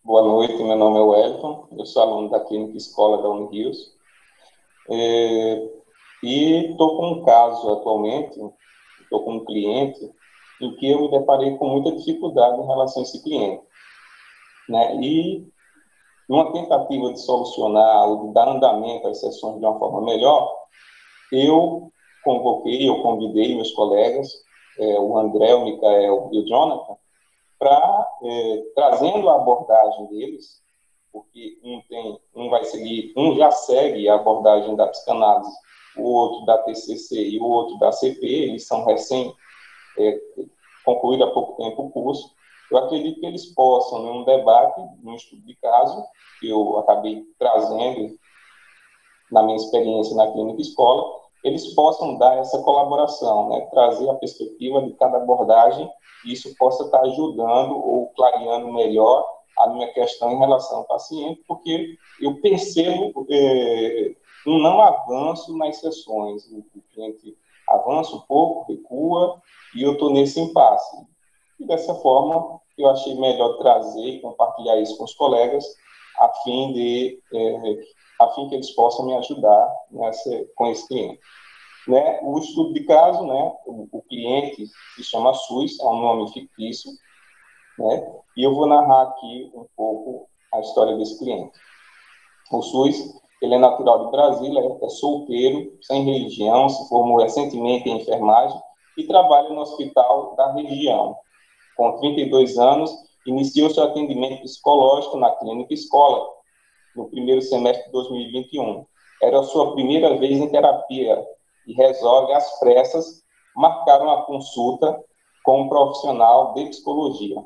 Boa noite, meu nome é Wellington, eu sou aluno da Clínica Escola da Unirios. E estou com um caso atualmente, estou com um cliente em que eu me deparei com muita dificuldade em relação a esse cliente, né? E numa tentativa de solucionar ou de dar andamento às sessões de uma forma melhor, eu convidei meus colegas, o André, o Micael e o Jonathan, para, trazendo a abordagem deles, porque um vai seguir, um já segue a abordagem da psicanálise, o outro da TCC e o outro da CP, eles são concluído há pouco tempo o curso. Eu acredito que eles possam, num debate, num estudo de caso, que eu acabei trazendo na minha experiência na clínica escola, eles possam dar essa colaboração, né? Trazer a perspectiva de cada abordagem, e isso possa estar ajudando ou clareando melhor a minha questão em relação ao paciente, porque eu percebo um não avanço nas sessões. O cliente avança um pouco, recua, e eu estou nesse impasse. E dessa forma, eu achei melhor trazer e compartilhar isso com os colegas, a fim que eles possam me ajudar com esse cliente. Né? O estudo de caso, né? O cliente se chama SUS, é um nome fictício, né? E eu vou narrar aqui um pouco a história desse cliente. O SUS, ele é natural de Brasília, é solteiro, sem religião, se formou recentemente em enfermagem e trabalha no hospital da região. Com 32 anos, iniciou seu atendimento psicológico na clínica escola, no primeiro semestre de 2021. Era a sua primeira vez em terapia e resolve, às pressas, marcar uma consulta com um profissional de psicologia.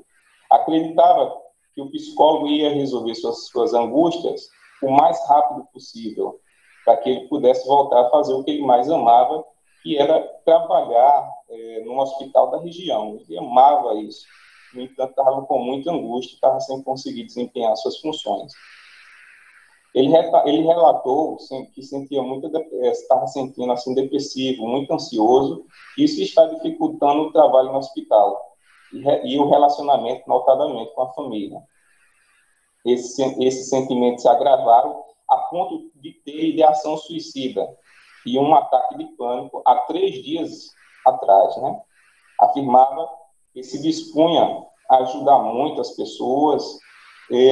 Acreditava que o psicólogo ia resolver suas angústias o mais rápido possível, para que ele pudesse voltar a fazer o que ele mais amava, que era trabalhar num hospital da região. Ele amava isso. No entanto, estava com muita angústia, estava sem conseguir desempenhar suas funções. Ele relatou que sentia estava sentindo assim depressivo, muito ansioso. Isso está dificultando o trabalho no hospital e o relacionamento, notadamente, com a família. Esses sentimentos se agravaram a ponto de ter ideação suicida e um ataque de pânico há 3 dias atrás, né? Afirmava que se dispunha a ajudar muito as pessoas,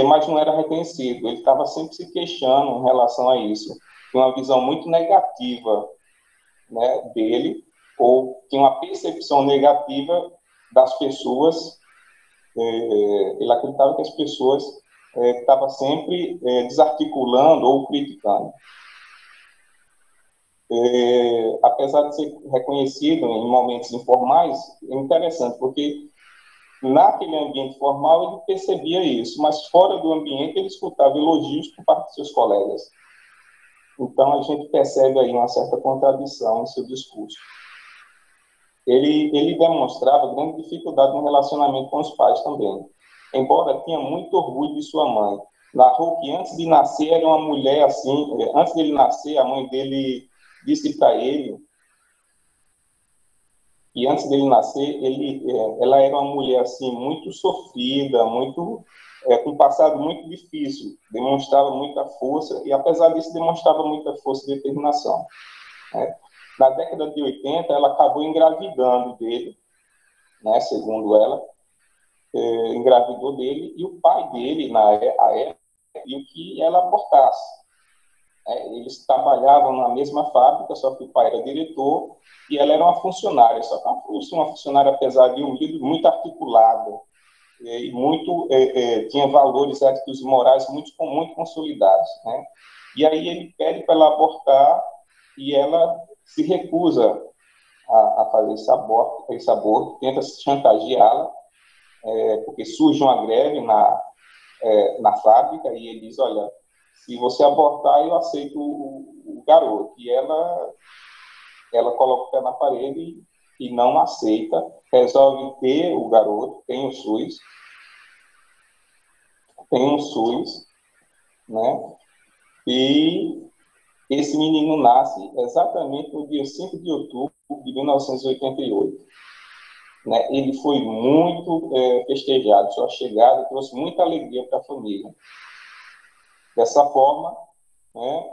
mas não era reconhecido. Ele estava sempre se queixando em relação a isso. Tinha uma visão muito negativa, né, dele, ou tinha uma percepção negativa das pessoas. Ele acreditava que as pessoas estavam sempre desarticulando ou criticando. Apesar de ser reconhecido em momentos informais, é interessante, porque naquele ambiente formal ele percebia isso, mas fora do ambiente ele escutava elogios por parte de seus colegas. Então a gente percebe aí uma certa contradição em seu discurso. Ele demonstrava grande dificuldade no relacionamento com os pais também, embora tinha muito orgulho de sua mãe. Narrou que antes de nascer era uma mulher assim, antes dele nascer a mãe dele disse para ele que antes dele nascer ela era uma mulher assim muito sofrida, muito com um passado muito difícil, demonstrava muita força e apesar disso demonstrava muita força e determinação, né? Na década de 80 ela acabou engravidando dele, né, segundo ela, engravidou dele e o pai dele na época pediu que ela abortasse. Eles trabalhavam na mesma fábrica, só que o pai era diretor e ela era uma funcionária, só que uma funcionária, apesar de humilde, muito articulada e tinha valores éticos e morais muito consolidados, né? E aí ele pede para ela abortar e ela se recusa a fazer esse aborto, tenta chantageá-la, porque surge uma greve na fábrica e ele diz, olha, se você abortar, eu aceito o garoto. E ela coloca o pé na parede e não aceita, resolve ter o garoto, tem um SUS, né? E esse menino nasce exatamente no dia 5 de outubro de 1988. né, ele foi muito festejado. Sua chegada trouxe muita alegria para a família. Dessa forma, né,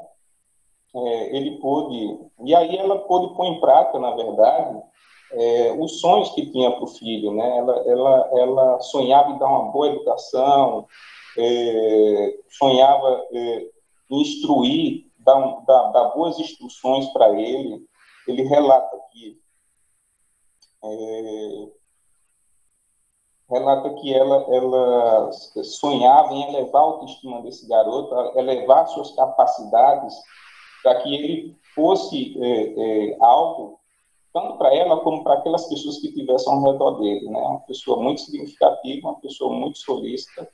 ele pôde... E aí ela pôde pôr em prática, na verdade, os sonhos que tinha para o filho, né? Ela sonhava em dar uma boa educação, sonhava em instruir, dar boas instruções para ele. Ele relata que ela sonhava em elevar a autoestima desse garoto, elevar suas capacidades, para que ele fosse algo tanto para ela como para aquelas pessoas que estivessem ao redor dele, né? Uma pessoa muito significativa, uma pessoa muito solícita.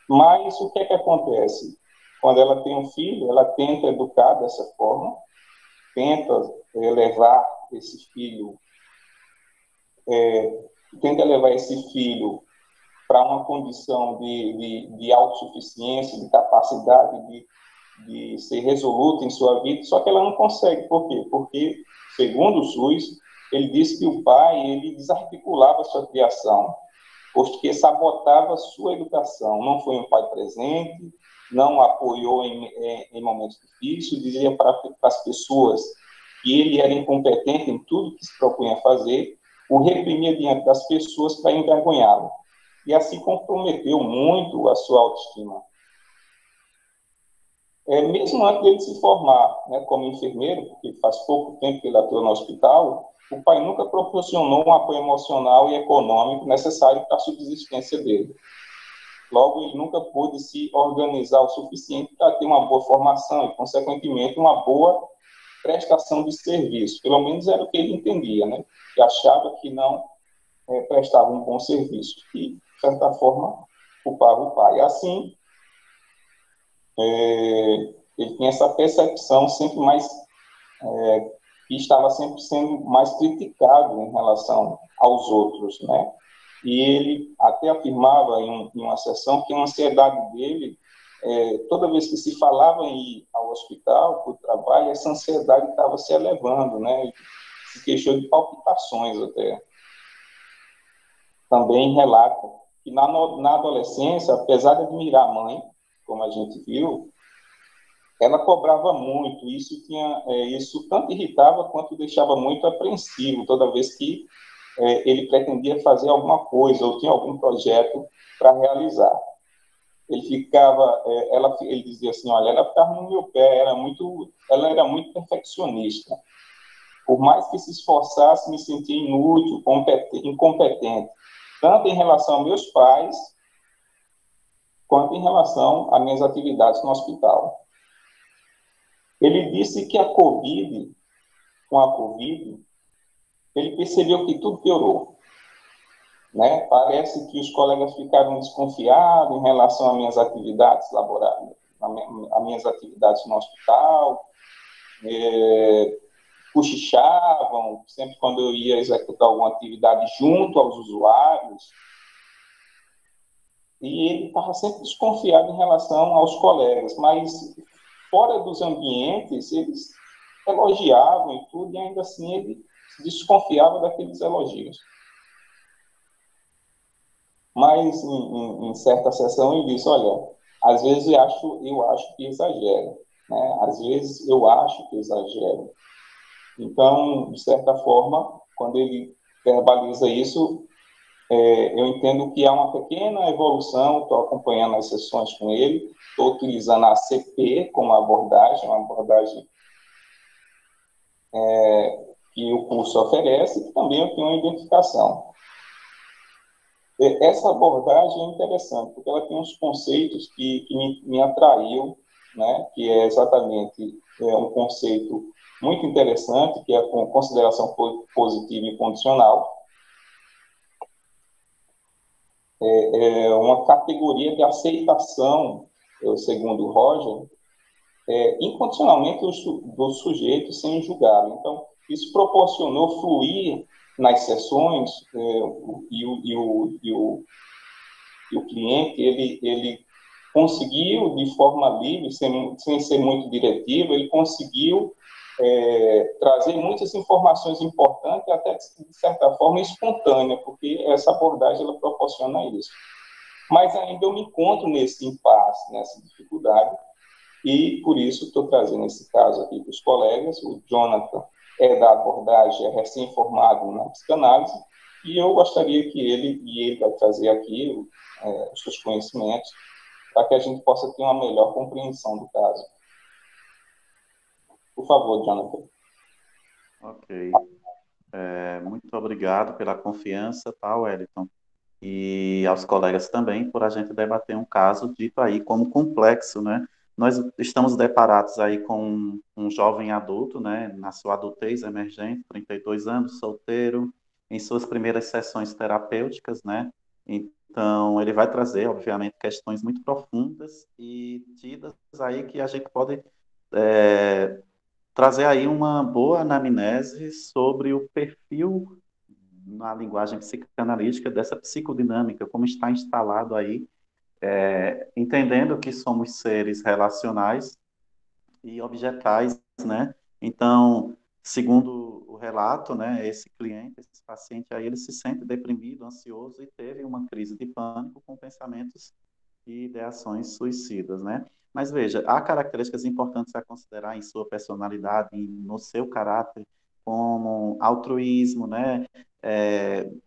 Mas o que é que acontece? Quando ela tem um filho, ela tenta educar dessa forma, tenta levar esse filho, para uma condição de autossuficiência, de capacidade de ser resoluta em sua vida, só que ela não consegue. Por quê? Porque, segundo o SUS, ele disse que o pai ele desarticulava sua criação, posto que sabotava sua educação. Não foi um pai presente, não apoiou em momentos difíceis, dizia para as pessoas que ele era incompetente em tudo que se propunha a fazer, o reprimia diante das pessoas para envergonhá-lo. E assim comprometeu muito a sua autoestima. Mesmo antes dele se formar, né, como enfermeiro, porque faz pouco tempo que ele atua no hospital, o pai nunca proporcionou um apoio emocional e econômico necessário para a subsistência dele. Logo, ele nunca pôde se organizar o suficiente para ter uma boa formação e, consequentemente, uma boa prestação de serviço. Pelo menos era o que ele entendia, né? Que achava que não prestava um bom serviço. E, de certa forma, culpava o pai. Assim, ele tinha essa percepção sempre mais... que estava sempre sendo mais criticado em relação aos outros, né? E ele até afirmava em uma sessão que a ansiedade dele, toda vez que se falava em ir ao hospital por trabalho, essa ansiedade estava se elevando, né? Se queixou de palpitações até. Também relata que na adolescência, apesar de admirar a mãe, como a gente viu, ela cobrava muito. Isso tanto irritava quanto deixava muito apreensivo toda vez que ele pretendia fazer alguma coisa ou tinha algum projeto para realizar. Ele dizia assim, olha, ela ficava no meu pé, ela era muito perfeccionista. Por mais que se esforçasse, me sentia inútil, incompetente, tanto em relação a meus pais, quanto em relação às minhas atividades no hospital. Ele disse que com a Covid, ele percebeu que tudo piorou. Né? Parece que os colegas ficaram desconfiados em relação às minhas atividades laborais, às minhas atividades no hospital, cochichavam sempre quando eu ia executar alguma atividade junto aos usuários, e ele estava sempre desconfiado em relação aos colegas, mas fora dos ambientes, eles elogiavam e tudo, e ainda assim ele desconfiava daqueles elogios. Mas, em certa sessão, ele disse, olha, às vezes eu acho que exagero, né? Às vezes eu acho que exagero. Então, de certa forma, quando ele verbaliza isso, eu entendo que há uma pequena evolução. Estou acompanhando as sessões com ele, estou utilizando a ACP como abordagem, uma abordagem que o curso oferece, e também eu tenho uma identificação. Essa abordagem é interessante, porque ela tem uns conceitos que me atraiu, né? Que é exatamente um conceito muito interessante, que é a consideração positiva e condicional. Uma categoria de aceitação, segundo Roger, incondicionalmente do sujeito sem julgá-lo. Então, isso proporcionou fluir nas sessões, e o cliente ele conseguiu, de forma livre, sem ser muito diretivo, ele conseguiu trazer muitas informações importantes, até de certa forma espontânea, porque essa abordagem ela proporciona isso. Mas ainda eu me encontro nesse impasse, nessa dificuldade, e por isso estou trazendo esse caso aqui para os colegas. O Jonathan é da abordagem, é recém-formado na psicanálise, e eu gostaria que ele vai trazer aqui os seus conhecimentos, para que a gente possa ter uma melhor compreensão do caso. Por favor, Jonathan. Ok. Muito obrigado pela confiança, tá, Wellington? E aos colegas também por a gente debater um caso dito aí como complexo, né? Nós estamos deparados aí com um jovem adulto, né, na sua adultez emergente, 32 anos, solteiro, em suas primeiras sessões terapêuticas, né? Então, ele vai trazer, obviamente, questões muito profundas e tidas aí que a gente pode trazer aí uma boa anamnese sobre o perfil na linguagem psicanalítica dessa psicodinâmica, como está instalado aí, entendendo que somos seres relacionais e objetais, né? Então, segundo o relato, né, esse cliente, esse paciente aí, ele se sente deprimido, ansioso e teve uma crise de pânico com pensamentos e ideações suicidas, né? Mas veja, há características importantes a considerar em sua personalidade, no seu caráter, como altruísmo, né?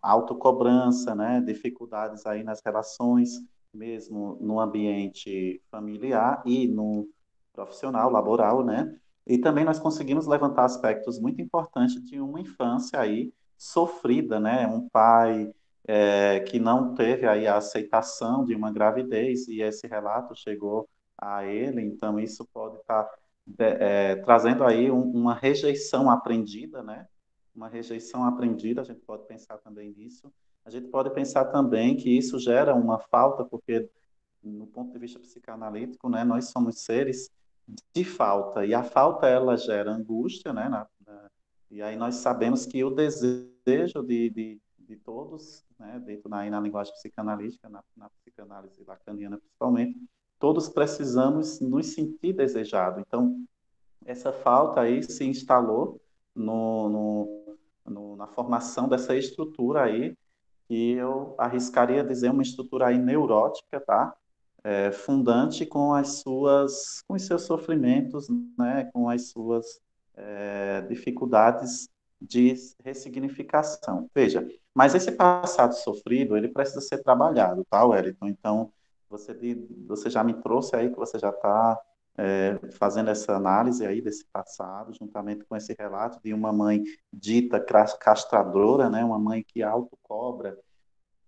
Autocobrança, né? Dificuldades aí nas relações, mesmo no ambiente familiar e no profissional, laboral, né? E também nós conseguimos levantar aspectos muito importantes de uma infância aí sofrida, né? Um pai que não teve aí a aceitação de uma gravidez e esse relato chegou a ele, então isso pode estar trazendo aí uma rejeição aprendida, né? Uma rejeição aprendida, a gente pode pensar também nisso. A gente pode pensar também que isso gera uma falta, porque no ponto de vista psicanalítico, né, nós somos seres de falta, e a falta ela gera angústia, né, e aí nós sabemos que o desejo de todos, né, dentro na linguagem psicanalítica, na psicanálise lacaniana principalmente, todos precisamos nos sentir desejados. Então, essa falta aí se instalou na formação dessa estrutura aí, que eu arriscaria dizer uma estrutura aí neurótica, tá? Fundante com os seus sofrimentos, né, com as suas dificuldades de ressignificação. Veja, mas esse passado sofrido, ele precisa ser trabalhado, tá, Wellington? Então, você já me trouxe aí que você já está fazendo essa análise aí desse passado, juntamente com esse relato de uma mãe dita castradora, né, uma mãe que autocobra,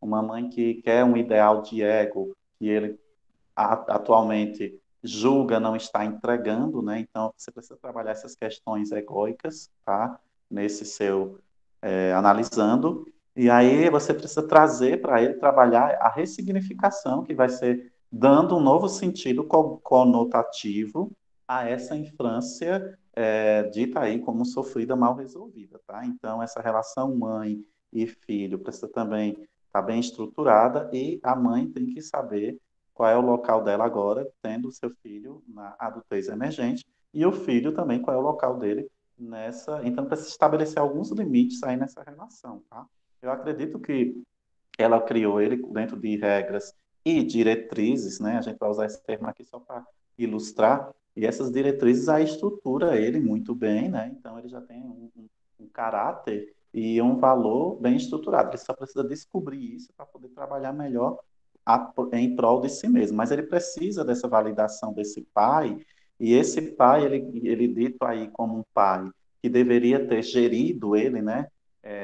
uma mãe que quer um ideal de ego que ele atualmente julga não estar entregando, né? Então, você precisa trabalhar essas questões egóicas, tá? Nesse seu analisando, e aí você precisa trazer para ele trabalhar a ressignificação, que vai ser dando um novo sentido conotativo a essa infância dita aí como sofrida mal resolvida, tá? Então, essa relação mãe e filho precisa também estar bem estruturada e a mãe tem que saber qual é o local dela agora, tendo o seu filho na adultez emergente, e o filho também qual é o local dele nessa. Então, precisa estabelecer alguns limites aí nessa relação, tá? Eu acredito que ela criou ele dentro de regras e diretrizes, né? A gente vai usar esse termo aqui só para ilustrar, e essas diretrizes a estrutura ele muito bem, né? Então, ele já tem um caráter e um valor bem estruturado. Ele só precisa descobrir isso para poder trabalhar melhor em prol de si mesmo. Mas ele precisa dessa validação desse pai, e esse pai, ele dito aí como um pai que deveria ter gerido ele, né?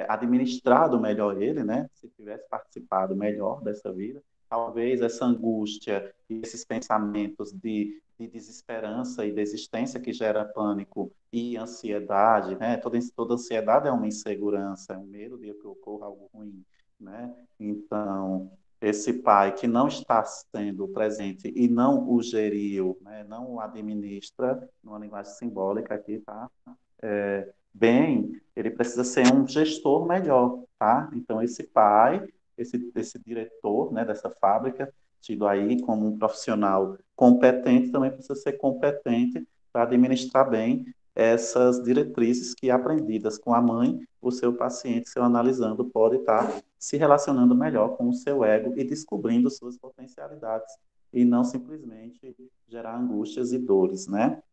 Administrado melhor ele, né? Se tivesse participado melhor dessa vida, talvez essa angústia e esses pensamentos de desesperança e desistência que gera pânico e ansiedade, né? Toda ansiedade é uma insegurança, é um medo de que ocorra algo ruim, né? Então, esse pai que não está sendo presente e não o geriu, né? Não o administra, numa linguagem simbólica aqui, tá? Bem, ele precisa ser um gestor melhor, tá? Então, esse pai, esse diretor, né, dessa fábrica, tido aí como um profissional competente, também precisa ser competente para administrar bem essas diretrizes que, aprendidas com a mãe, o seu paciente, seu analisando, pode estar se relacionando melhor com o seu ego e descobrindo suas potencialidades, e não simplesmente gerar angústias e dores, né?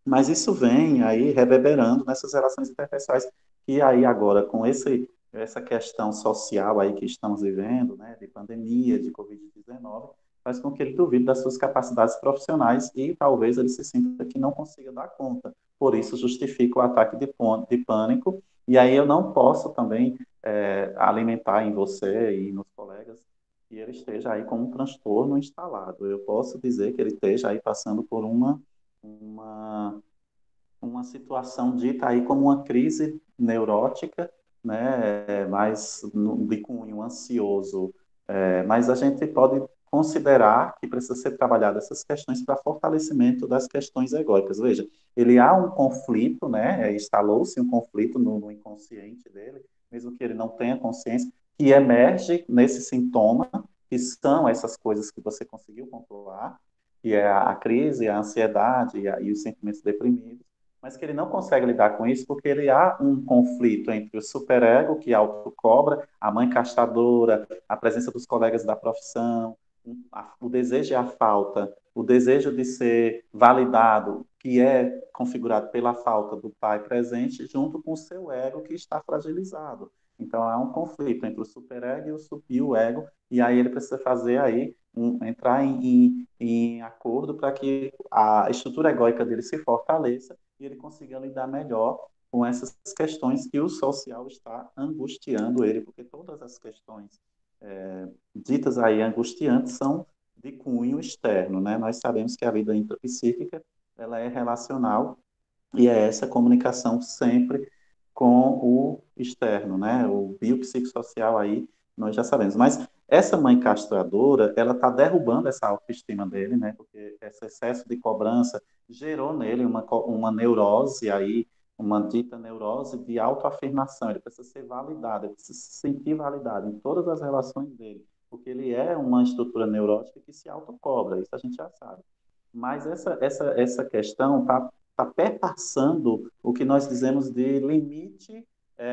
Mas isso vem aí reverberando nessas relações interpessoais, que aí agora, com essa questão social aí que estamos vivendo, né, de pandemia, de Covid-19, faz com que ele duvide das suas capacidades profissionais e talvez ele se sinta que não consiga dar conta. Por isso justifica o ataque de pânico, e aí eu não posso também alimentar em você e nos colegas que ele esteja aí com um transtorno instalado. Eu posso dizer que ele esteja aí passando por uma, uma situação dita aí como uma crise neurótica, né, mais de cunho ansioso, mas a gente pode considerar que precisa ser trabalhado essas questões para fortalecimento das questões egóicas. Veja, ele há um conflito, né, instalou-se um conflito no inconsciente dele, mesmo que ele não tenha consciência, que emerge nesse sintoma, que são essas coisas que você conseguiu controlar, que é a crise, a ansiedade e os sentimentos deprimidos, mas que ele não consegue lidar com isso porque ele há um conflito entre o superego, que autocobra, a mãe castradora, a presença dos colegas da profissão, o desejo e a falta, o desejo de ser validado, que é configurado pela falta do pai presente, junto com o seu ego que está fragilizado. Então há um conflito entre o superego e o ego, e aí ele precisa fazer aí entrar em acordo para que a estrutura egóica dele se fortaleça e ele consiga lidar melhor com essas questões que o social está angustiando ele, porque todas as questões ditas aí angustiantes são de cunho externo, né? Nós sabemos que a vida intrapsíquica ela é relacional e é essa comunicação sempre com o externo, né? O biopsicossocial aí, nós já sabemos. Mas essa mãe castradora, ela está derrubando essa autoestima dele, né? Porque esse excesso de cobrança gerou nele uma neurose aí, uma dita neurose de autoafirmação. Ele precisa ser validado, ele precisa se sentir validado em todas as relações dele, porque ele é uma estrutura neurótica que se autocobra, isso a gente já sabe. Mas essa questão está perpassando o que nós dizemos de limite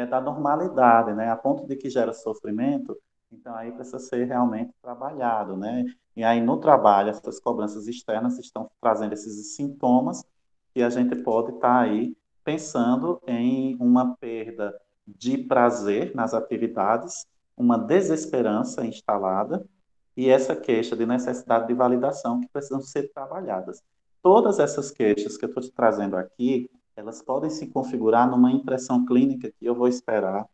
da normalidade, né? A ponto de que gera sofrimento, então aí precisa ser realmente trabalhado, né? E aí no trabalho, essas cobranças externas estão trazendo esses sintomas que a gente pode estar aí pensando em uma perda de prazer nas atividades, uma desesperança instalada, e essa queixa de necessidade de validação que precisam ser trabalhadas. Todas essas queixas que eu estou te trazendo aqui, elas podem se configurar numa impressão clínica que eu vou esperar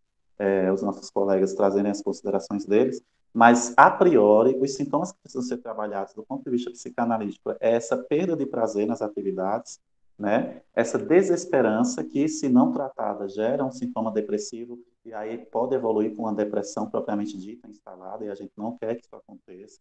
os nossos colegas trazerem as considerações deles, mas, a priori, os sintomas que precisam ser trabalhados do ponto de vista psicanalítico é essa perda de prazer nas atividades, né? Essa desesperança que, se não tratada, gera um sintoma depressivo e aí pode evoluir com uma depressão propriamente dita, instalada, e a gente não quer que isso aconteça.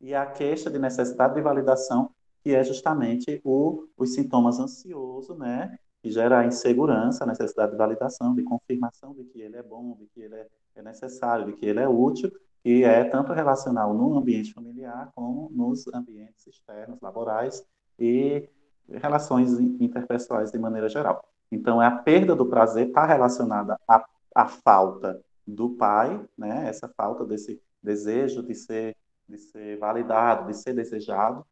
E a queixa de necessidade de validação, que é justamente os sintomas ansiosos, né? Que gera a insegurança, a necessidade de validação, de confirmação de que ele é bom, de que ele é necessário, de que ele é útil, que é tanto relacional no ambiente familiar como nos ambientes externos, laborais e relações interpessoais de maneira geral. Então, a perda do prazer está relacionada à falta do pai, né? Essa falta desse desejo de ser validado, de ser desejado,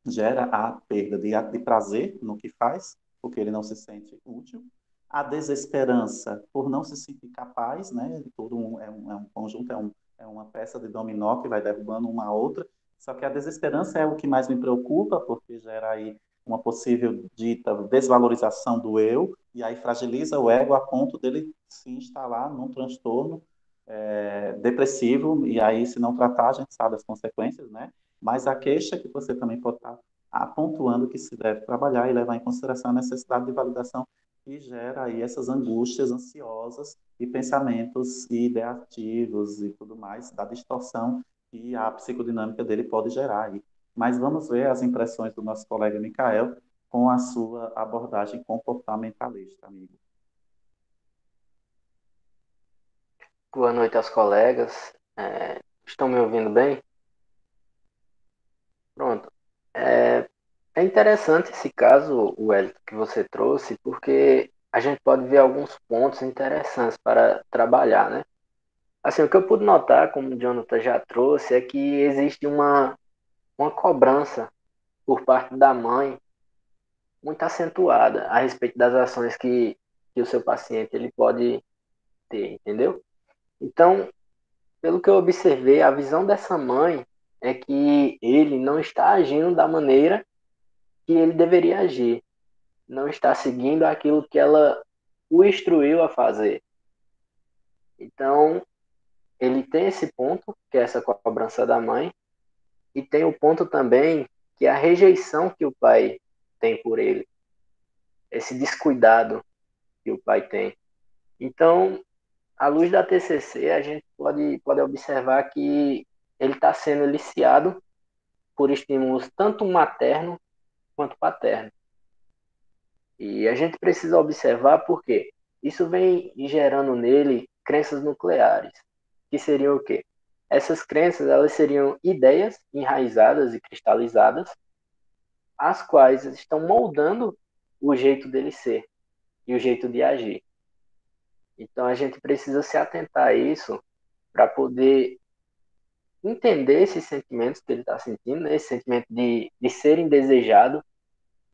gera a perda de prazer no que faz, porque ele não se sente útil, a desesperança por não se sentir capaz, né? É um conjunto, é uma peça de dominó que vai derrubando uma a outra, só que a desesperança é o que mais me preocupa, porque gera aí uma possível dita desvalorização do eu, e aí fragiliza o ego a ponto dele se instalar num transtorno depressivo, e aí se não tratar, a gente sabe as consequências, né? Mas a queixa que você também pode estar apontando que se deve trabalhar e levar em consideração a necessidade de validação que gera aí essas angústias ansiosas e pensamentos ideativos e tudo mais, da distorção que a psicodinâmica dele pode gerar aí. Mas vamos ver as impressões do nosso colega Micael com a sua abordagem comportamentalista, amigo. Boa noite aos colegas. Estão me ouvindo bem? Pronto. É interessante esse caso, Wellington, que você trouxe, porque a gente pode ver alguns pontos interessantes para trabalhar, né? Assim, o que eu pude notar, como o Jonathan já trouxe, é que existe uma cobrança por parte da mãe muito acentuada a respeito das ações que o seu paciente ele pode ter, entendeu? Então, pelo que eu observei, a visão dessa mãe é que ele não está agindo da maneira que ele deveria agir, não está seguindo aquilo que ela o instruiu a fazer. Então, ele tem esse ponto, que é essa cobrança da mãe, e tem o ponto também que é a rejeição que o pai tem por ele, esse descuidado que o pai tem. Então, à luz da TCC, a gente pode observar que ele está sendo aliciado por estímulos tanto materno quanto paterno. E a gente precisa observar porque isso vem gerando nele crenças nucleares, que seriam o quê? Essas crenças, elas seriam ideias enraizadas e cristalizadas, as quais estão moldando o jeito dele ser e o jeito de agir. Então a gente precisa se atentar a isso para poder entender esses sentimentos que ele está sentindo, né? Esse sentimento de ser indesejado,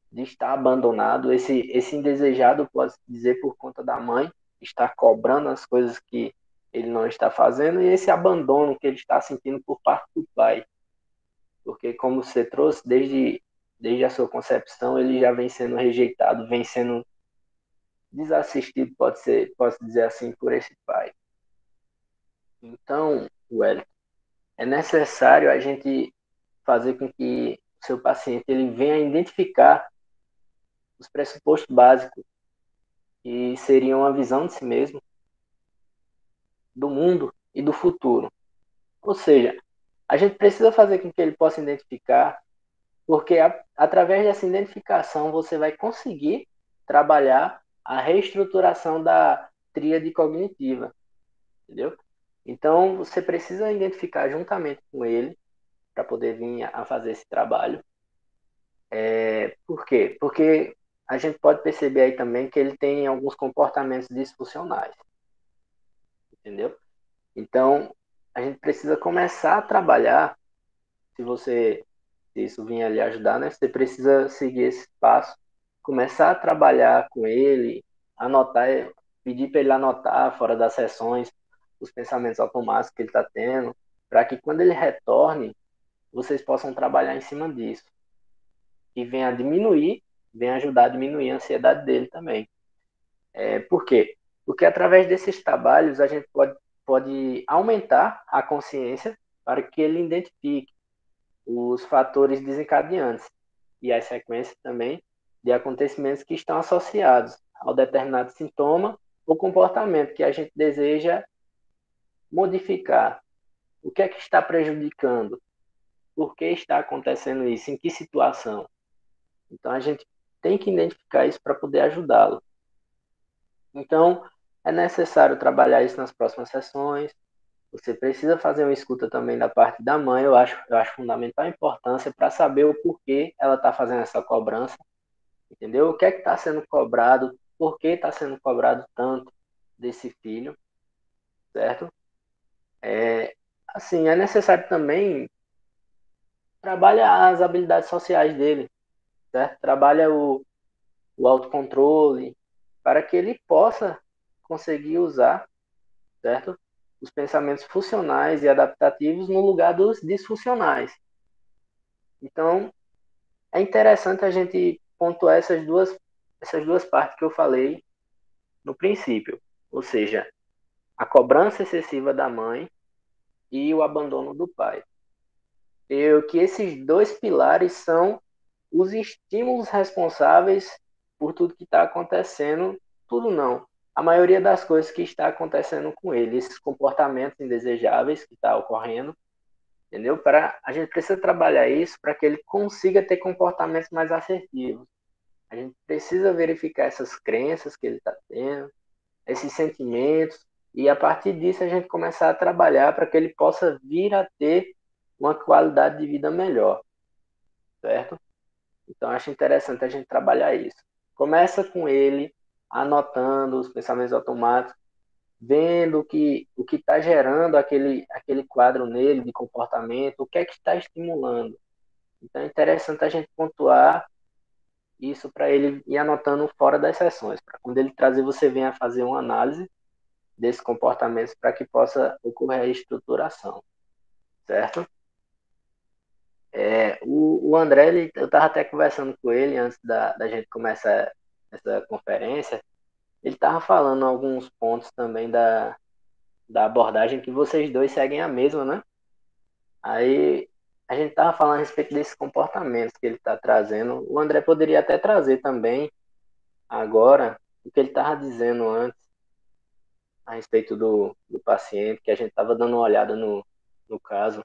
de estar abandonado. Esse indesejado pode dizer por conta da mãe, estar cobrando as coisas que ele não está fazendo, e esse abandono que ele está sentindo por parte do pai. Porque, como você trouxe, desde a sua concepção, ele já vem sendo rejeitado, vem sendo desassistido, pode dizer assim, por esse pai. Então, Wellington, é necessário a gente fazer com que o seu paciente ele venha identificar os pressupostos básicos, que seriam a visão de si mesmo, do mundo e do futuro. Ou seja, a gente precisa fazer com que ele possa identificar, porque através dessa identificação você vai conseguir trabalhar a reestruturação da tríade cognitiva, entendeu? Então, você precisa identificar juntamente com ele para poder vir a fazer esse trabalho. Por quê? Porque a gente pode perceber aí também que ele tem alguns comportamentos disfuncionais, entendeu? Então, a gente precisa começar a trabalhar, se isso vir lhe ajudar, né? Você precisa seguir esse passo, começar a trabalhar com ele, anotar, pedir para ele anotar fora das sessões os pensamentos automáticos que ele está tendo, para que quando ele retorne, vocês possam trabalhar em cima disso. E venha diminuir, venha ajudar a diminuir a ansiedade dele também. Por quê? Porque através desses trabalhos a gente pode aumentar a consciência para que ele identifique os fatores desencadeantes e as sequências também de acontecimentos que estão associados ao determinado sintoma ou comportamento que a gente deseja modificar. O que é que está prejudicando? Por que está acontecendo isso? Em que situação? Então a gente tem que identificar isso para poder ajudá-lo. Então é necessário trabalhar isso nas próximas sessões. Você precisa fazer uma escuta também da parte da mãe. Eu acho fundamental a importância para saber o porquê ela está fazendo essa cobrança, entendeu? O que é que está sendo cobrado, por que está sendo cobrado tanto desse filho, certo? Assim, é necessário também trabalhar as habilidades sociais dele, certo? Trabalha o autocontrole para que ele possa conseguir usar, certo? Os pensamentos funcionais e adaptativos no lugar dos disfuncionais. Então, é interessante a gente pontuar essas duas partes que eu falei no princípio, ou seja, a cobrança excessiva da mãe e o abandono do pai. Eu que esses dois pilares são os estímulos responsáveis por tudo que está acontecendo, tudo não, a maioria das coisas que está acontecendo com ele, esses comportamentos indesejáveis que está ocorrendo, entendeu? A gente precisa trabalhar isso para que ele consiga ter comportamentos mais assertivos. A gente precisa verificar essas crenças que ele está tendo, esses sentimentos, e a partir disso a gente começar a trabalhar para que ele possa vir a ter uma qualidade de vida melhor, certo? Então, acho interessante a gente trabalhar isso. Começa com ele anotando os pensamentos automáticos, vendo o que está gerando aquele quadro nele de comportamento, o que é que está estimulando. Então, é interessante a gente pontuar isso para ele ir anotando fora das sessões, para quando ele trazer, você venha fazer uma análise desses comportamentos para que possa ocorrer a estruturação, certo? O André, eu estava até conversando com ele antes da gente começar essa conferência, ele estava falando alguns pontos também da abordagem que vocês dois seguem a mesma, né? Aí a gente estava falando a respeito desses comportamentos que ele está trazendo. O André poderia até trazer também agora o que ele estava dizendo antes a respeito do paciente, que a gente estava dando uma olhada no caso.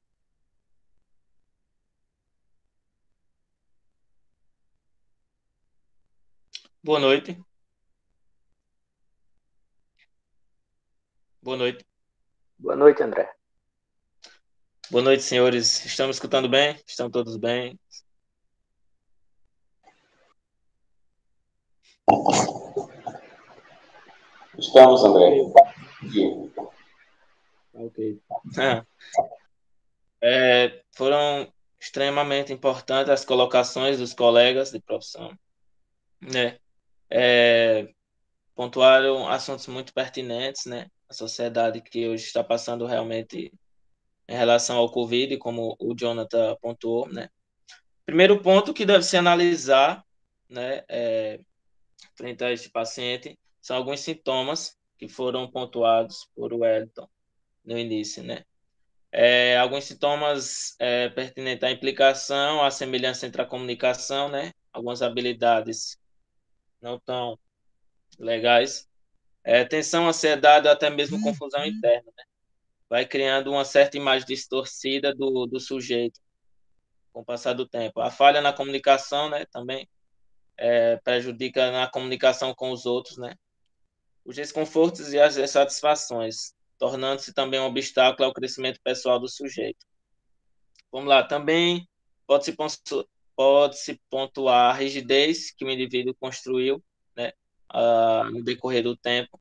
Boa noite. Boa noite. Boa noite, André. Boa noite, senhores. Estão me escutando bem? Estão todos bem? Estamos, André. Ok. Foram extremamente importantes as colocações dos colegas de profissão, né? Pontuaram assuntos muito pertinentes, né? A sociedade que hoje está passando realmente em relação ao Covid, como o Jonathan pontuou, né? Primeiro ponto que deve se analisar, né, frente a este paciente, são alguns sintomas que foram pontuados por Wellington no início, né? Alguns sintomas pertinentes à implicação, à semelhança entre a comunicação, né? Algumas habilidades não tão legais. Tensão, ansiedade ou até mesmo confusão interna, né? Vai criando uma certa imagem distorcida do sujeito com o passar do tempo. A falha na comunicação, né? Também prejudica na comunicação com os outros, né? Os desconfortos e as insatisfações, tornando-se também um obstáculo ao crescimento pessoal do sujeito. Vamos lá, também pode-se pontuar a rigidez que o indivíduo construiu, né, no decorrer do tempo,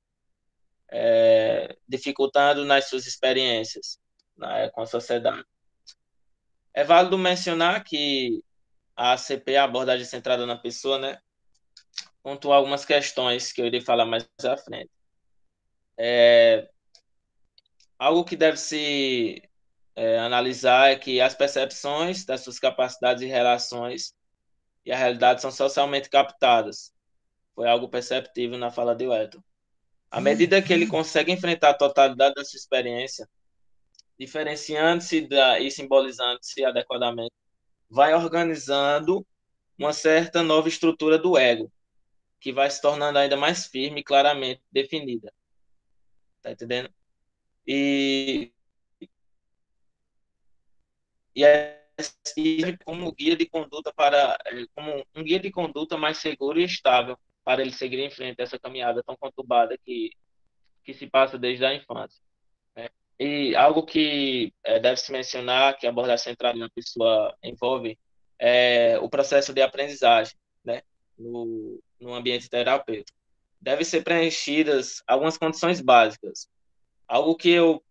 dificultando nas suas experiências, né, com a sociedade. É válido mencionar que a ACP, a abordagem centrada na pessoa, né, pontua algumas questões que eu irei falar mais à frente. Algo que deve se analisar é que as percepções das suas capacidades e relações e a realidade são socialmente captadas. Foi algo perceptível na fala de Wellington. À medida que ele consegue enfrentar a totalidade da sua experiência, diferenciando-se e simbolizando-se adequadamente, vai organizando uma certa nova estrutura do ego, que vai se tornando ainda mais firme e claramente definida. Tá entendendo? E como guia de conduta como um guia de conduta mais seguro e estável para ele seguir em frente a essa caminhada tão conturbada que se passa desde a infância, né? E algo que deve se mencionar, que a abordagem centrada na pessoa envolve, é o processo de aprendizagem, né, no ambiente terapêutico. Deve ser preenchidas algumas condições básicas. Algo que eu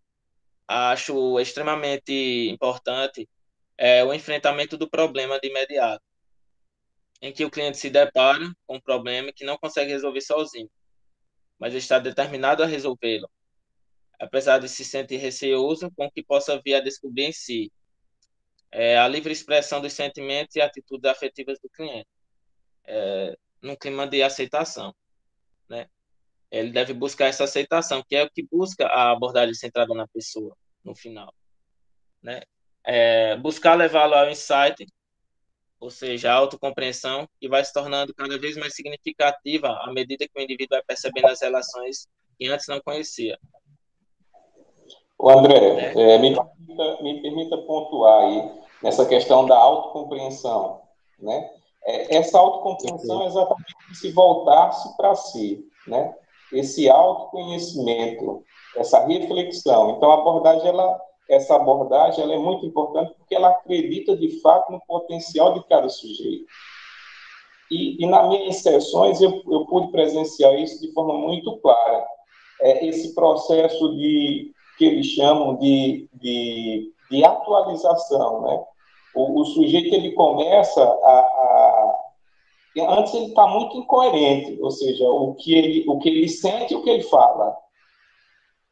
acho extremamente importante é o enfrentamento do problema de imediato, em que o cliente se depara com um problema que não consegue resolver sozinho, mas está determinado a resolvê-lo, apesar de se sentir receoso com o que possa vir a descobrir em si. A livre expressão dos sentimentos e atitudes afetivas do cliente, num clima de aceitação, né? Ele deve buscar essa aceitação, que é o que busca a abordagem centrada na pessoa, no final, né? Buscar levá-lo ao insight, ou seja, a autocompreensão, que vai se tornando cada vez mais significativa à medida que o indivíduo vai percebendo as relações que antes não conhecia. O André, me permita pontuar aí nessa questão da autocompreensão, né? Essa autocompreensão é exatamente se voltar-se para si, né? Esse autoconhecimento, essa reflexão. Então, essa abordagem ela é muito importante porque ela acredita de fato no potencial de cada sujeito. E nas minhas sessões eu pude presenciar isso de forma muito clara. Esse processo que eles chamam de atualização, né? O sujeito ele começa antes ele está muito incoerente, ou seja, o que ele sente e o que ele fala.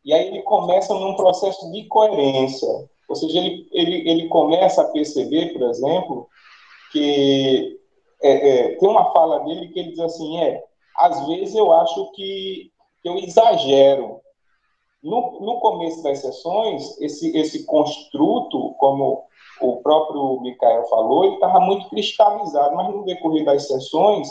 E aí ele começa num processo de coerência, ou seja, ele começa a perceber, por exemplo, que tem uma fala dele que ele diz assim, às vezes eu acho que eu exagero. No começo das sessões, esse construto, como o próprio Micael falou, ele estava muito cristalizado, mas no decorrer das sessões,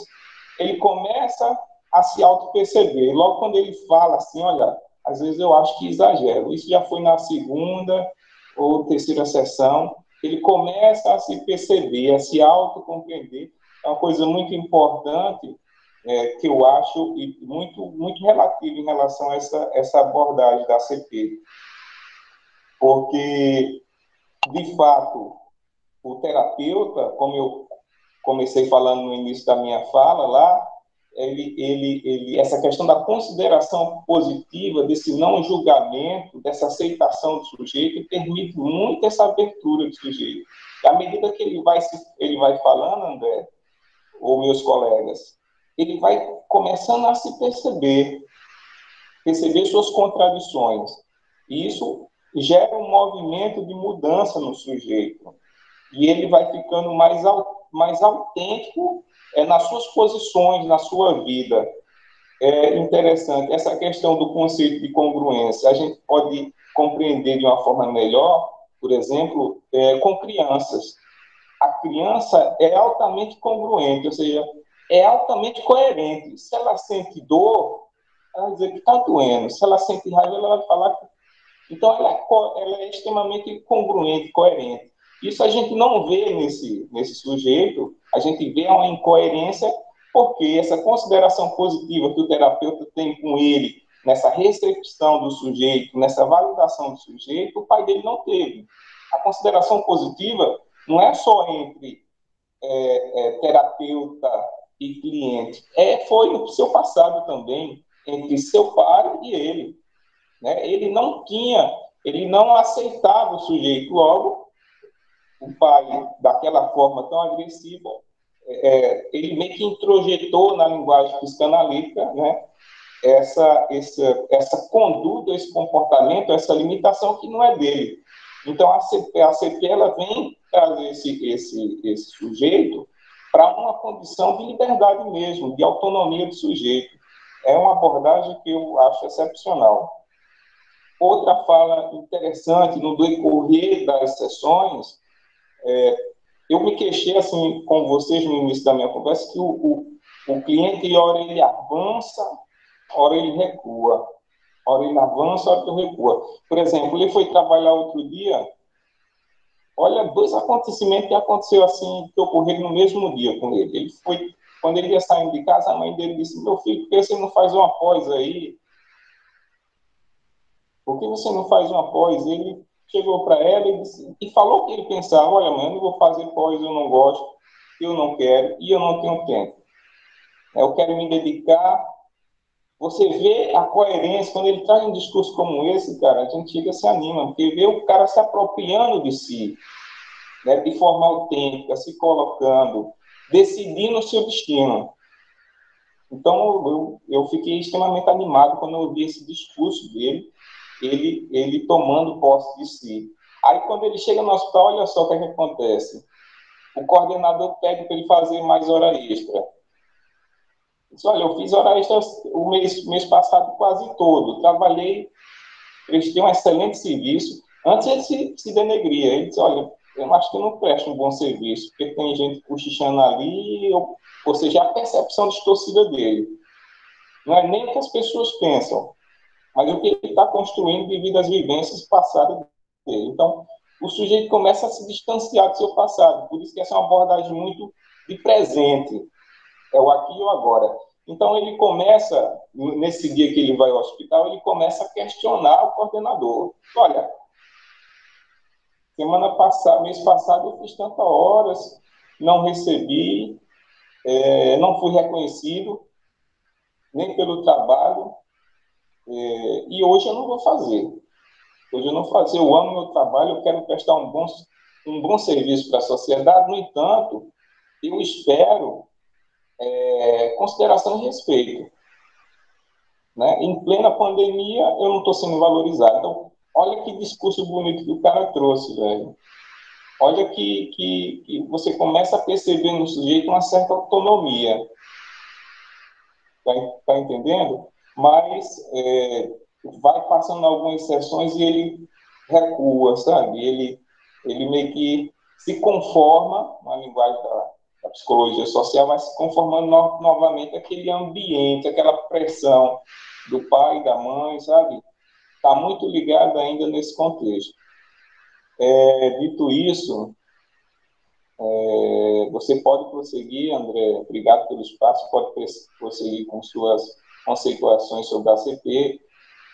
ele começa a se auto-perceber. Logo quando ele fala assim, olha, às vezes eu acho que exagero. Isso já foi na segunda ou terceira sessão. Ele começa a se perceber, a se autocompreender. É uma coisa muito importante que eu acho muito relativa em relação a essa abordagem da ACP. Porque, de fato, o terapeuta, como eu comecei falando no início da minha fala lá, essa questão da consideração positiva, desse não julgamento, dessa aceitação do sujeito, permite muito essa abertura do sujeito. E à medida que ele vai falando, André, ou meus colegas, ele vai começando a se perceber suas contradições. E isso gera um movimento de mudança no sujeito. E ele vai ficando mais autêntico nas suas posições, na sua vida. É interessante. Essa questão do conceito de congruência, a gente pode compreender de uma forma melhor, por exemplo, com crianças. A criança é altamente congruente, ou seja, é altamente coerente. Se ela sente dor, ela vai dizer que está doendo. Se ela sente raiva, ela vai falar que... Então, ela é extremamente congruente, coerente. Isso a gente não vê nesse sujeito, a gente vê uma incoerência, porque essa consideração positiva que o terapeuta tem com ele, nessa recepção do sujeito, nessa validação do sujeito, o pai dele não teve. A consideração positiva não é só entre terapeuta e cliente, foi no seu passado também, entre seu pai e ele. Né? Ele não aceitava o sujeito, logo, o pai, daquela forma tão agressiva, ele meio que introjetou na linguagem psicanalítica, né, essa conduta, esse comportamento, essa limitação que não é dele. Então, a CP ela vem trazer esse sujeito para uma condição de liberdade mesmo, de autonomia do sujeito. É uma abordagem que eu acho excepcional. Outra fala interessante no decorrer das sessões, eu me queixei assim com vocês no início da minha conversa que o cliente, ora ele avança, ora ele recua. Ora ele avança, ora ele recua. Por exemplo, ele foi trabalhar outro dia, olha, 2 acontecimentos que aconteceu assim, que ocorreram no mesmo dia com ele. Ele foi, quando ele ia saindo de casa, a mãe dele disse, meu filho, por que você não faz uma pós aí? Por que você não faz uma pós? Ele chegou para ela e falou o que ele pensava, olha, mãe, eu não vou fazer pós, eu não gosto, eu não quero e eu não tenho tempo. Eu quero me dedicar. Você vê a coerência, quando ele traz um discurso como esse, cara, a gente chega e se anima, porque vê o cara se apropriando de si, né, de forma autêntica, se colocando, decidindo o seu destino. Então, eu fiquei extremamente animado quando eu vi esse discurso dele, ele tomando posse de si. Aí, quando ele chega no hospital, olha só o que acontece. O coordenador pede para ele fazer mais hora extra. Disse, olha, eu fiz hora extra o mês passado quase todo. Trabalhei, prestei um excelente serviço. Antes ele se denegria. Ele disse, olha, eu acho que eu não presto um bom serviço, porque tem gente cochichando ali, ou seja, a percepção distorcida dele. Não é nem o que as pessoas pensam, mas o que ele está construindo devido às vivências passadas dele. Então, o sujeito começa a se distanciar do seu passado. Por isso que essa é uma abordagem muito de presente. É o aqui e o agora. Então, ele começa, nesse dia que ele vai ao hospital, ele começa a questionar o coordenador. Olha, mês passado eu fiz tantas horas, não recebi, não fui reconhecido nem pelo trabalho, e hoje eu não vou fazer. Hoje eu não faço, eu amo meu trabalho, eu quero prestar um bom serviço para a sociedade. No entanto, eu espero consideração e respeito, né? Em plena pandemia, eu não estou sendo valorizado. Então, olha que discurso bonito que o cara trouxe, velho. Olha que você começa a perceber no sujeito uma certa autonomia, tá, tá entendendo? Mas vai passando algumas sessões e ele recua, sabe? Ele meio que se conforma, na linguagem da psicologia social, vai se conformando novamente aquele ambiente, aquela pressão do pai e da mãe, sabe? Está muito ligado ainda nesse contexto. Dito isso, você pode prosseguir, André, obrigado pelo espaço, pode prosseguir com suas conceituações sobre a ACP,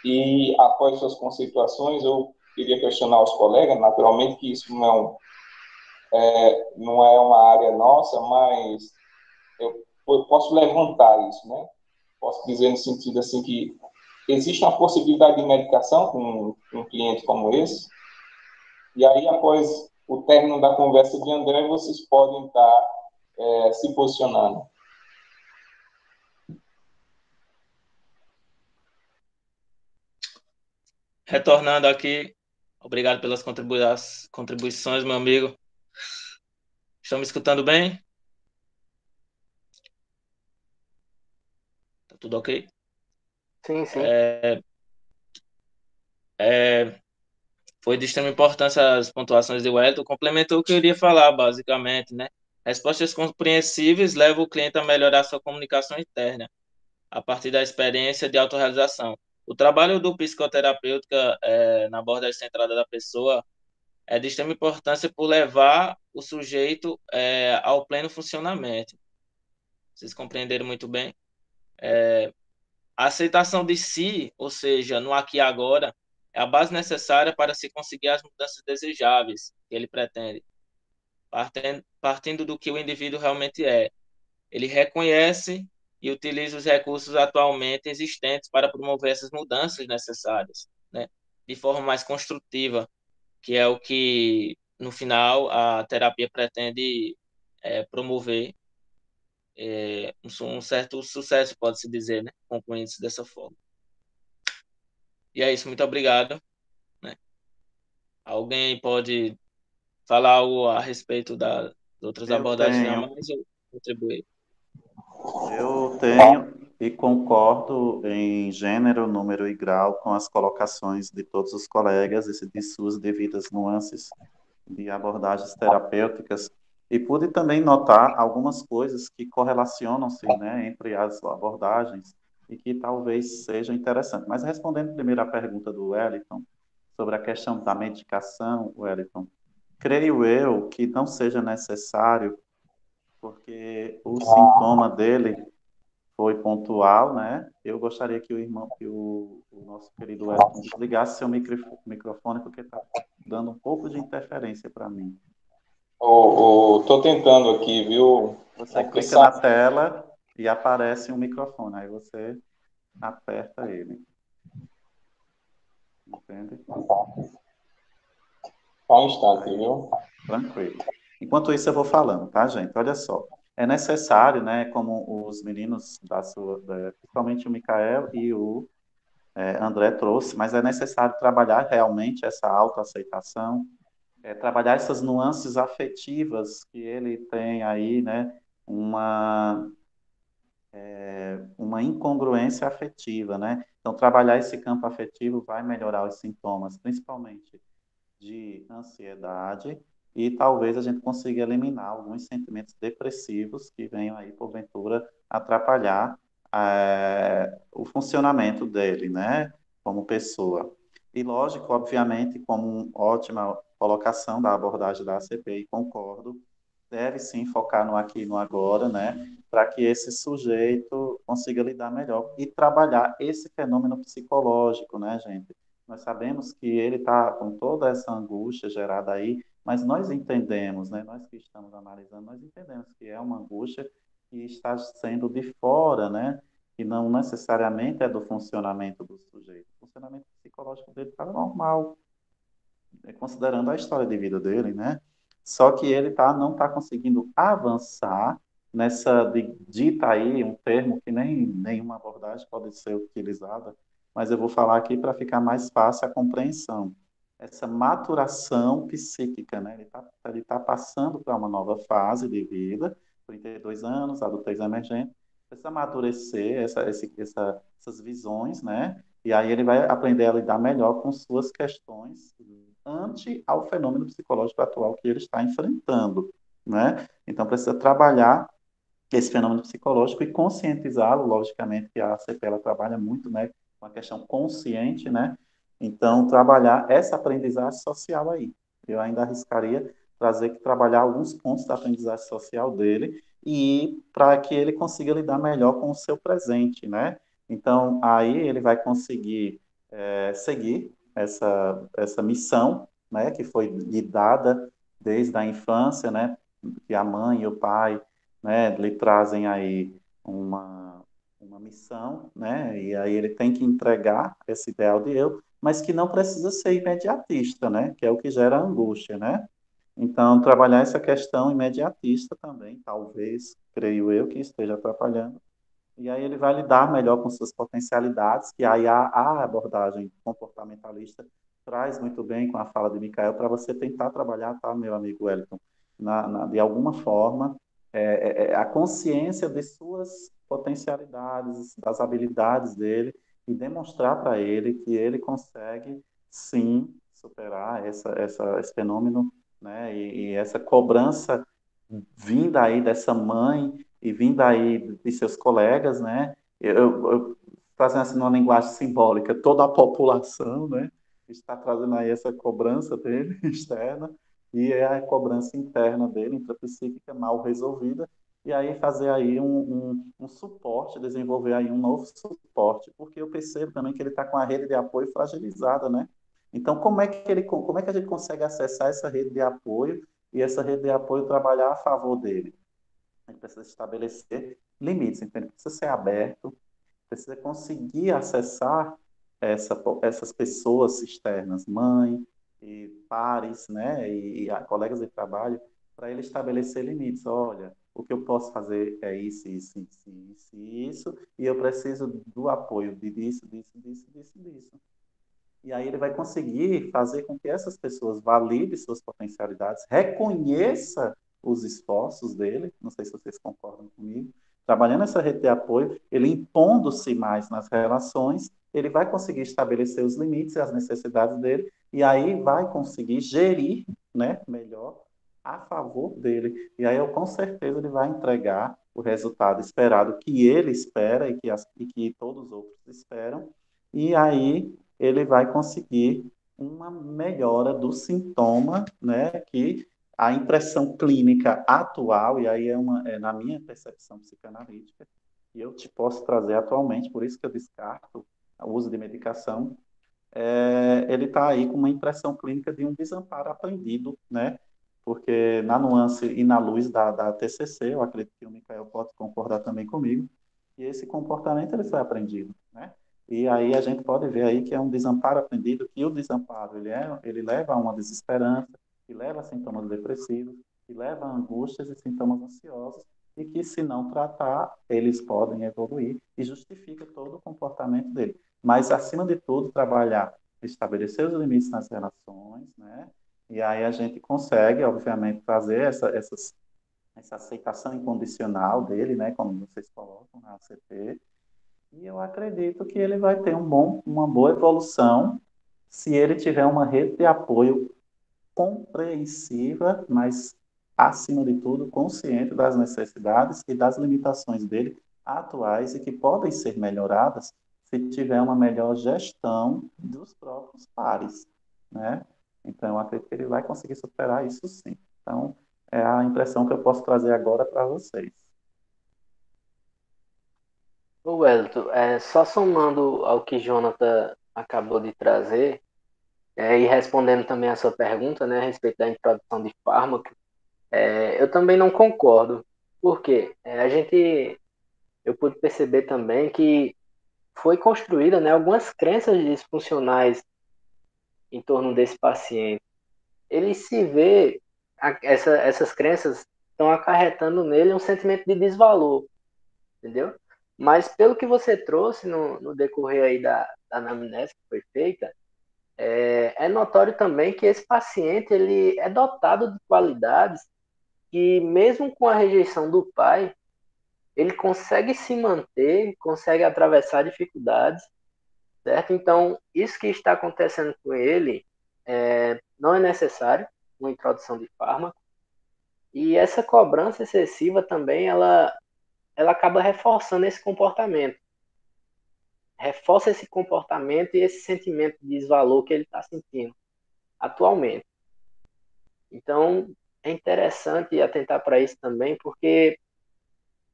e após suas conceituações, eu queria questionar os colegas, naturalmente que isso não é uma área nossa, mas eu posso levantar isso, né? Posso dizer no sentido assim que existe uma possibilidade de medicação com um cliente como esse, e aí após o término da conversa de André, vocês podem estar se posicionando. Retornando aqui, obrigado pelas contribuições, meu amigo. Estão me escutando bem? Tá tudo ok? Sim, sim. Foi de extrema importância as pontuações de Wellington, complementou o que eu iria falar, basicamente, né? Respostas compreensíveis levam o cliente a melhorar sua comunicação interna, a partir da experiência de autorrealização. O trabalho do psicoterapeuta na abordagem centrada da pessoa é de extrema importância por levar o sujeito ao pleno funcionamento. Vocês compreenderam muito bem? A aceitação de si, ou seja, no aqui e agora, é a base necessária para se conseguir as mudanças desejáveis que ele pretende, partindo do que o indivíduo realmente é. Ele reconhece e utiliza os recursos atualmente existentes para promover essas mudanças necessárias, né? De forma mais construtiva, que é o que, no final, a terapia pretende promover um certo sucesso, pode-se dizer, né? Concluindo-se dessa forma. E é isso, muito obrigado. Né? Alguém pode falar algo a respeito das outras Eu abordagens a tenho, mais ou contribuir? eu tenho e concordo em gênero, número e grau com as colocações de todos os colegas e de suas devidas nuances de abordagens terapêuticas e pude também notar algumas coisas que correlacionam-se, né, entre as abordagens e que talvez sejam interessantes. Mas respondendo primeiro à pergunta do Wellington sobre a questão da medicação, Wellington, creio eu que não seja necessário, porque o sintoma dele foi pontual, né? Eu gostaria que o nosso querido Wellington desligasse seu microfone, porque está dando um pouco de interferência para mim. Estou tentando aqui, viu? Você clica na tela e aparece um microfone, aí você aperta ele. Entende? Só um instante, Aí, viu? tranquilo. Enquanto isso, eu vou falando, tá, gente? Olha só. É necessário, né, como os meninos principalmente o Micael e o André trouxe, mas é necessário trabalhar realmente essa autoaceitação, trabalhar essas nuances afetivas que ele tem aí, né, uma incongruência afetiva, né? Então, trabalhar esse campo afetivo vai melhorar os sintomas, principalmente de ansiedade, e talvez a gente consiga eliminar alguns sentimentos depressivos que venham aí, porventura, atrapalhar o funcionamento dele, né? Como pessoa. E, lógico, obviamente, como uma ótima colocação da abordagem da ACP, e concordo, deve sim focar no aqui e no agora, né? Para que esse sujeito consiga lidar melhor e trabalhar esse fenômeno psicológico, né, gente? Nós sabemos que ele está com toda essa angústia gerada aí, mas nós entendemos, né? Nós que estamos analisando, nós entendemos que é uma angústia que está sendo de fora, né? Que não necessariamente é do funcionamento do sujeito. O funcionamento psicológico dele está normal, considerando a história de vida dele, né? Só que ele não está conseguindo avançar dita aí, um termo que nem nenhuma abordagem pode ser utilizada, mas eu vou falar aqui para ficar mais fácil a compreensão. Essa maturação psíquica, né? Ele tá passando para uma nova fase de vida, 32 anos, adultez emergente, precisa amadurecer essas visões, né? E aí ele vai aprender a lidar melhor com suas questões ante ao fenômeno psicológico atual que ele está enfrentando, né? Então precisa trabalhar esse fenômeno psicológico e conscientizá-lo, logicamente que a ACP ela trabalha muito, né, com a questão consciente, né? Então trabalhar essa aprendizagem social aí. Eu ainda arriscaria trazer que trabalhar alguns pontos da aprendizagem social dele e para que ele consiga lidar melhor com o seu presente, né? Então aí ele vai conseguir seguir essa missão, né, que foi lhe dada desde a infância, né, que a mãe e o pai, né, lhe trazem aí uma missão, né, e aí ele tem que entregar esse ideal de eu, mas que não precisa ser imediatista, né, que é o que gera angústia, né. Então, trabalhar essa questão imediatista também, talvez, creio eu, que esteja atrapalhando, e aí ele vai lidar melhor com suas potencialidades, que aí a abordagem comportamentalista traz muito bem com a fala de Michael para você tentar trabalhar, tá, meu amigo Wellington, de alguma forma, a consciência de suas potencialidades, das habilidades dele, e demonstrar para ele que ele consegue, sim, superar esse fenômeno, né, e essa cobrança vinda aí dessa mãe e vindo aí de seus colegas, né? Trazendo assim uma linguagem simbólica, toda a população, né? Está trazendo aí essa cobrança dele externa e é a cobrança interna dele, intrapsíquica, mal resolvida, e aí fazer aí um suporte, desenvolver aí um novo suporte, porque eu percebo também que ele está com a rede de apoio fragilizada, né? Então, como é que a gente consegue acessar essa rede de apoio e essa rede de apoio trabalhar a favor dele? A gente precisa estabelecer limites, então precisa ser aberto, precisa conseguir acessar essas pessoas externas, mãe e pares, né, e colegas de trabalho, para ele estabelecer limites. Olha, o que eu posso fazer é isso, isso, isso, isso, isso, e eu preciso do apoio disso, disso, disso, disso, disso. E aí ele vai conseguir fazer com que essas pessoas validem suas potencialidades, reconheça os esforços dele, não sei se vocês concordam comigo, trabalhando essa rede de apoio, ele impondo-se mais nas relações, ele vai conseguir estabelecer os limites e as necessidades dele, e aí vai conseguir gerir, né, melhor a favor dele. E aí eu com certeza ele vai entregar o resultado esperado que ele espera e que todos os outros esperam, e aí ele vai conseguir uma melhora do sintoma, né, que a impressão clínica atual, e aí é na minha percepção psicanalítica, e eu te posso trazer atualmente, por isso que eu descarto o uso de medicação, ele está aí com uma impressão clínica de um desamparo aprendido, né, porque na nuance e na luz da TCC, eu acredito que o Michael pode concordar também comigo, e esse comportamento ele foi aprendido, né? E aí a gente pode ver aí que é um desamparo aprendido, que o desamparo ele leva a uma desesperança, que leva a sintomas depressivos, que leva a angústias e sintomas ansiosos, e que se não tratar, eles podem evoluir e justifica todo o comportamento dele. Mas, acima de tudo, trabalhar, estabelecer os limites nas relações, né? E aí a gente consegue, obviamente, trazer essa aceitação incondicional dele, né? Como vocês colocam na ACP, e eu acredito que ele vai ter uma boa evolução se ele tiver uma rede de apoio compreensiva, mas, acima de tudo, consciente das necessidades e das limitações dele atuais e que podem ser melhoradas se tiver uma melhor gestão dos próprios pares, né? Então, eu acredito que ele vai conseguir superar isso sim. Então, é a impressão que eu posso trazer agora para vocês. Ô Wellington, só somando ao que Jonathan acabou de trazer, e respondendo também a sua pergunta, né, a respeito da introdução de fármaco, eu também não concordo. Por quê? Eu pude perceber também que foi construída, né, algumas crenças disfuncionais em torno desse paciente. Ele se vê, essas crenças estão acarretando nele um sentimento de desvalor, entendeu? Mas pelo que você trouxe no decorrer aí da anamnese que foi feita, é notório também que esse paciente ele é dotado de qualidades que, mesmo com a rejeição do pai, ele consegue se manter, consegue atravessar dificuldades, certo? Então, isso que está acontecendo com ele não é necessário uma introdução de fármaco, e essa cobrança excessiva também, ela acaba reforçando esse comportamento, reforça esse comportamento e esse sentimento de desvalor que ele está sentindo atualmente. Então, é interessante atentar para isso também, porque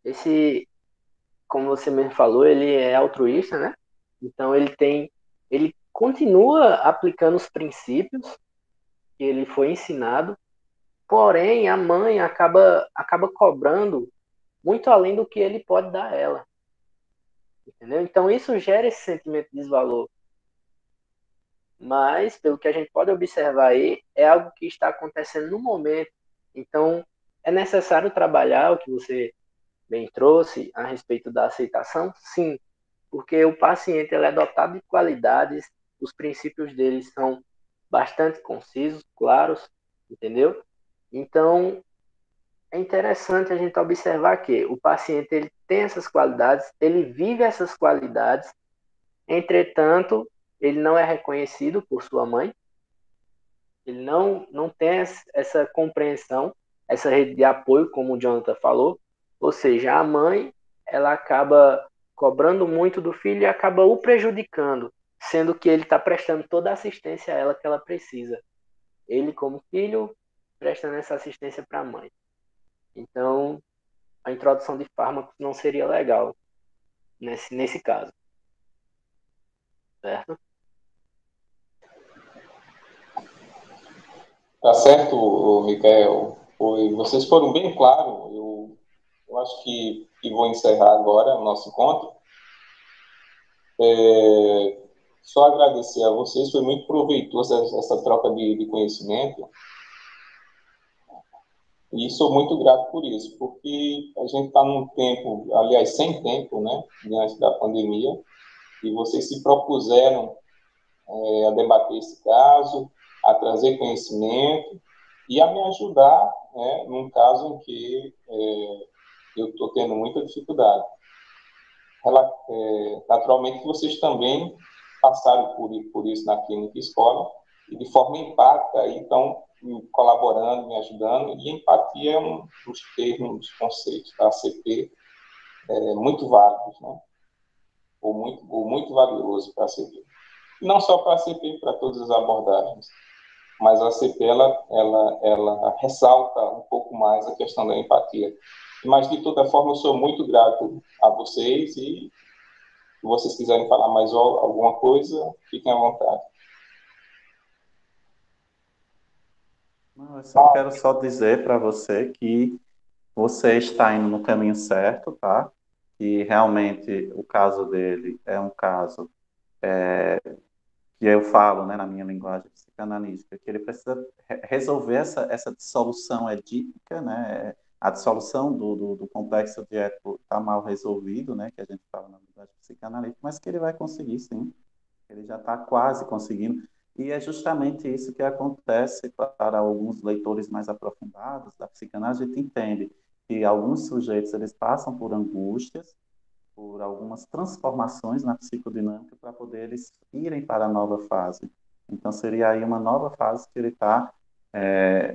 esse, como você mesmo falou, ele é altruísta, né? Então, ele continua aplicando os princípios que ele foi ensinado, porém, a mãe acaba cobrando muito além do que ele pode dar a ela, entendeu? Então, isso gera esse sentimento de desvalor. Mas, pelo que a gente pode observar aí, é algo que está acontecendo no momento. Então, é necessário trabalhar o que você bem trouxe a respeito da aceitação? Sim, porque o paciente ele é dotado de qualidades, os princípios dele são bastante concisos, claros, entendeu? Então, é interessante a gente observar que o paciente ele tem essas qualidades, ele vive essas qualidades, entretanto, ele não é reconhecido por sua mãe, ele não tem essa compreensão, essa rede de apoio, como o Jonathan falou, ou seja, a mãe ela acaba cobrando muito do filho e acaba o prejudicando, sendo que ele está prestando toda a assistência a ela que ela precisa. Ele, como filho, prestando essa assistência para a mãe. Então, a introdução de fármacos não seria legal nesse caso, certo? Tá certo, Michael. Vocês foram bem claros. Eu acho que vou encerrar agora o nosso encontro. Só agradecer a vocês, foi muito proveitosa essa troca de conhecimento. E sou muito grato por isso, porque a gente está num tempo, aliás, sem tempo, né, diante da pandemia, e vocês se propuseram a debater esse caso, a trazer conhecimento e a me ajudar, né, num caso em que eu estou tendo muita dificuldade. Naturalmente, vocês também passaram por isso na clínica escola e de forma empática aí estão colaborando, me ajudando, e empatia é um dos termos, dos conceitos da ACP muito válidos, né? ou muito valioso para a ACP. Não só para a ACP, para todas as abordagens, mas a ACP ela ressalta um pouco mais a questão da empatia. Mas, de toda forma, eu sou muito grato a vocês e se vocês quiserem falar mais alguma coisa, fiquem à vontade. Não, eu só quero dizer para você que você está indo no caminho certo, tá? E realmente o caso dele é um caso que eu falo, né, na minha linguagem psicanalítica, que ele precisa resolver essa dissolução edípica, né? A dissolução do complexo de Édipo está mal resolvido, né? Que a gente fala na linguagem psicanalítica, mas que ele vai conseguir, sim. Ele já está quase conseguindo. E é justamente isso que acontece para alguns leitores mais aprofundados da psicanálise. A gente entende que alguns sujeitos eles passam por angústias, por algumas transformações na psicodinâmica para poder eles irem para a nova fase. Então, seria aí uma nova fase que ele está,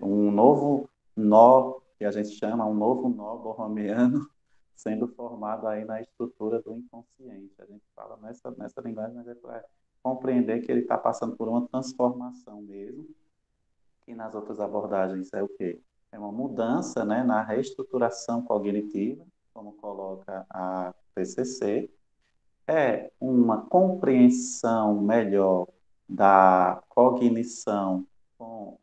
um novo nó, que a gente chama, um novo nó borromeano, sendo formado aí na estrutura do inconsciente. A gente fala nessa linguagem, mas é para compreender que ele está passando por uma transformação mesmo, e nas outras abordagens é o quê? É uma mudança, né, na reestruturação cognitiva, como coloca a TCC, é uma compreensão melhor da cognição com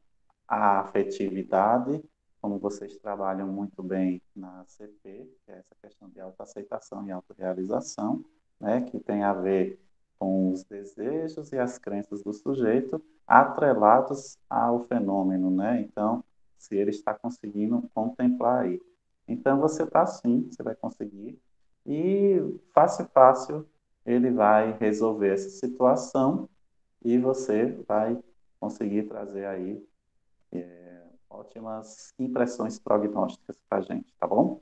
a afetividade, como vocês trabalham muito bem na CP, que é essa questão de autoaceitação e autorrealização, né, que tem a ver com os desejos e as crenças do sujeito atrelados ao fenômeno, né? Então, se ele está conseguindo contemplar aí. Então, você está sim, você vai conseguir. E fácil, fácil, ele vai resolver essa situação e você vai conseguir trazer aí ótimas impressões prognósticas para a gente, tá bom?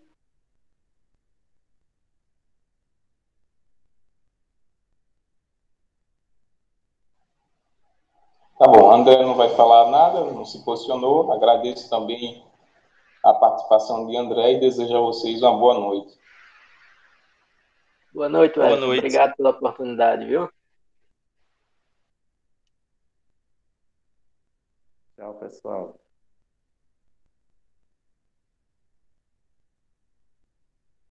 Tá bom, André não vai falar nada, não se posicionou. Agradeço também a participação de André e desejo a vocês uma boa noite. Boa noite, Boa Wellington. noite. Obrigado pela oportunidade, viu? Tchau, pessoal.